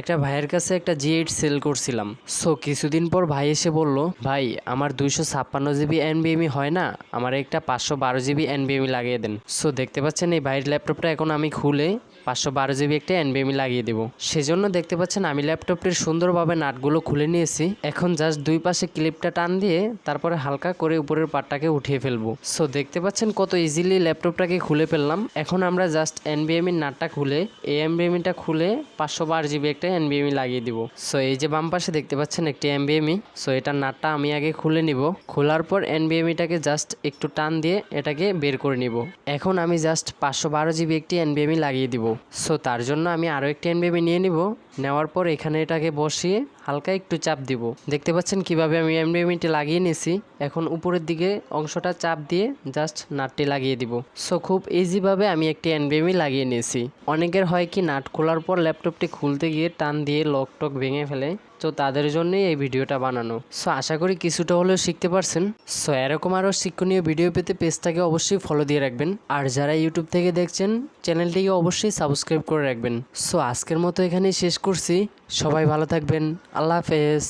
একটা ভাইয়ের কাছে একটা G8 সেল করছিলাম। সো কিছুদিন পর ভাই এসে বলল, ভাই আমার 256 জিবি NVMe হয় না, আমার একটা 512 জিবি NVMe লাগিয়ে দেন। সো দেখতে পাচ্ছেন এই ভাইয়ের ল্যাপটপটা এখন আমি খুলে 512 জিবি একটা NVMe লাগিয়ে দেবো। সেজন্য দেখতে পাচ্ছেন আমি ল্যাপটপটির সুন্দরভাবে নাটগুলো খুলে নিয়েছি। এখন জাস্ট দুই পাশে ক্লিপটা টান দিয়ে তারপরে হালকা করে উপরের পার্টটাকে উঠিয়ে ফেলবো। সো দেখতে পাচ্ছেন কত ইজিলি ল্যাপটপটাকে খুলে ফেললাম। এখন আমরা জাস্ট NVMe নাটটা খুলে এই NVMeটা খুলে 512 জিবি একটা NVMe লাগিয়ে দিব। সো এই যে বাম পাশে দেখতে পাচ্ছেন একটি NVMe। সো এটার নাটটা আমি আগে খুলে নিব। খোলার পর NVMeটাকে জাস্ট একটু টান দিয়ে এটাকে বের করে নিব। এখন আমি জাস্ট 512 জিবি একটি NVMe লাগিয়ে দিব। সো তার জন্য আমি আরও একটি NVMe নিয়ে নিব। নেওয়ার পর এখানে এটাকে বসিয়ে হালকা একটু চাপ দিব। দেখতে পাচ্ছেন কিভাবে আমি NVMeটি লাগিয়ে নিয়েছি। এখন উপরের দিকে অংশটা চাপ দিয়ে জাস্ট নাটটি লাগিয়ে দিব। সো খুব ইজিভাবে আমি একটি NVMe লাগিয়ে নিয়েছি। অনেকের হয় কি নাট খোলার পর ল্যাপটপটি খুলতে গিয়ে টান দিয়ে লক টক ভেঙে ফেলে, তো তাদের জন্যই এই ভিডিওটা বানানো। সো আশা করি কিছুটা হলেও শিখতে পারছেন। সো এরকম আরও শিক্ষণীয় ভিডিও পেতে পেজটাকে অবশ্যই ফলো দিয়ে রাখবেন। আর যারা ইউটিউব থেকে দেখছেন চ্যানেলটিকে অবশ্যই সাবস্ক্রাইব করে রাখবেন। সো আজকের মতো এখানেই শেষ করছি। সবাই ভালো থাকবেন। আল্লাহ হাফেজ।